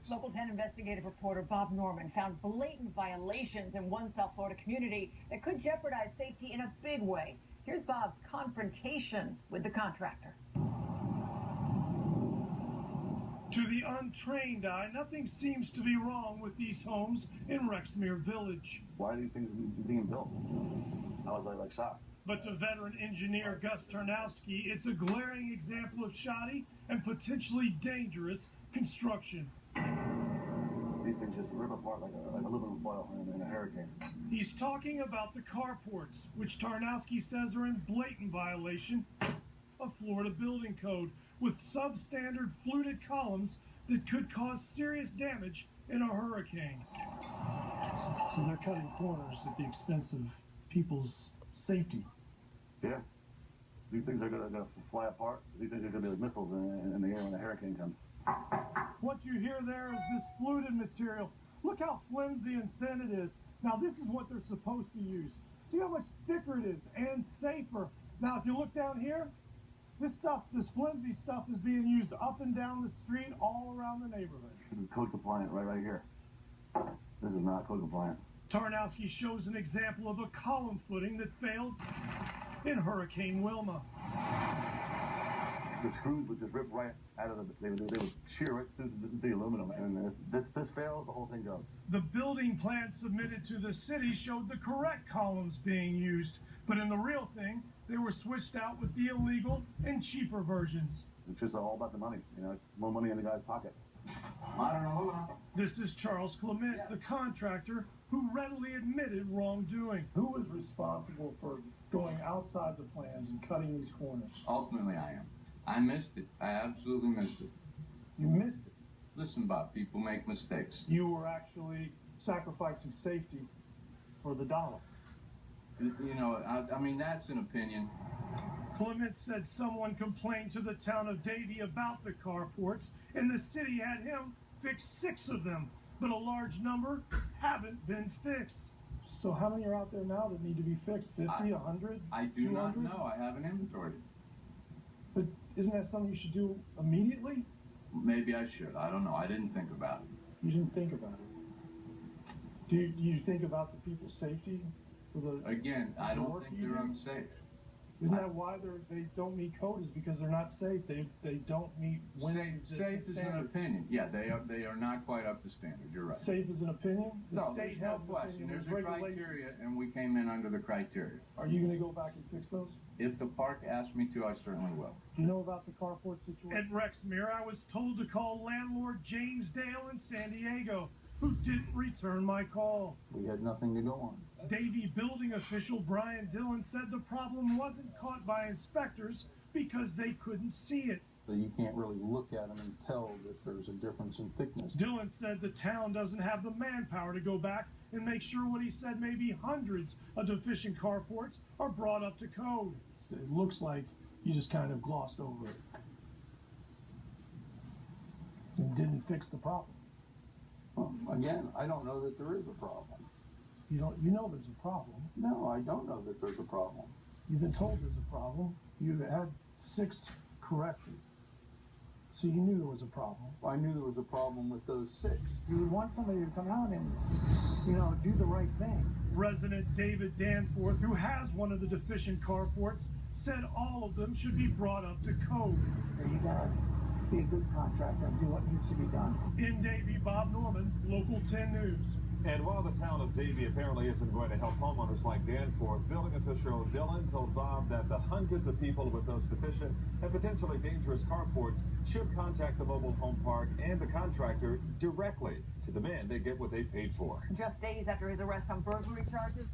Local 10 investigative reporter Bob Norman found blatant violations in one South Florida community that could jeopardize safety in a big way. Here's Bob's confrontation with the contractor. To the untrained eye, nothing seems to be wrong with these homes in Rexmere Village. Why are these things being built? I was like shocked. But to veteran engineer Gus Tarnowski, it's a glaring example of shoddy and potentially dangerous construction. These things just rip apart like a aluminum foil in a hurricane. He's talking about the carports, which Tarnowski says are in blatant violation of Florida building code, with substandard fluted columns that could cause serious damage in a hurricane. So they're cutting corners at the expense of people's safety. Yeah. These things are going to fly apart. These things are going to be like missiles in the air when a hurricane comes. What you hear there is this fluted material. Look how flimsy and thin it is. Now this is what they're supposed to use. See how much thicker it is and safer. Now if you look down here, this flimsy stuff is being used up and down the street all around the neighborhood. This is code compliant right here. This is not code compliant. Tarnowski shows an example of a column footing that failed in Hurricane Wilma. The screws would just rip right out of they would shear right through the aluminum, and if this fails, the whole thing goes. The building plan submitted to the city showed the correct columns being used, but in the real thing, they were switched out with the illegal and cheaper versions. It's just all about the money, you know, it's more money in the guy's pocket. I don't know. This is Charles Clement, the contractor, who readily admitted wrongdoing. Who was responsible for going outside the plans and cutting these corners? Ultimately, I am. I missed it. I absolutely missed it. You missed it. Listen, Bob, people make mistakes. You were actually sacrificing safety for the dollar. You know, I mean, that's an opinion. Clement said someone complained to the town of Davie about the carports, and the city had him fix 6 of them, but a large number haven't been fixed. So how many are out there now that need to be fixed? 50, 100, I do 200? not know. I haven't inventoried it. But isn't that something you should do immediately? Maybe I should. I don't know. I didn't think about it. You didn't think about it. Do you think about the people's safety? Again, I don't think they're unsafe. Isn't that why they don't meet code? Is because they're not safe. They don't meet Safe is an opinion. Yeah, they are not quite up to standard. You're right. Safe is an opinion? No, there's no question. There's a criteria, and we came in under the criteria. Are you going to go back and fix those? If the park asks me to, I certainly will. Do you know about the carport situation? At Rexmere, I was told to call landlord James Dale in San Diego, who didn't return my call. We had nothing to go on. Davie building official Brian Dillon said the problem wasn't caught by inspectors because they couldn't see it. So you can't really look at them and tell that there's a difference in thickness. Dillon said the town doesn't have the manpower to go back and make sure what he said maybe hundreds of deficient carports are brought up to code. It looks like you just kind of glossed over it and didn't fix the problem. Well, again, I don't know that there is a problem. You know there's a problem. No, I don't know that there's a problem. You've been told there's a problem. You had 6 corrected. So you knew there was a problem. I knew there was a problem with those 6. You would want somebody to come out and, do the right thing. Resident David Danforth, who has one of the deficient carports, said all of them should be brought up to code. You gotta be a good contractor and do what needs to be done. In Davie, Bob Norman, Local 10 News. And while the town of Davie apparently isn't going to help homeowners like Danforth, building official Dillon told Bob that the hundreds of people with those deficient and potentially dangerous carports should contact the mobile home park and the contractor directly to demand they get what they paid for. Just days after his arrest on burglary charges,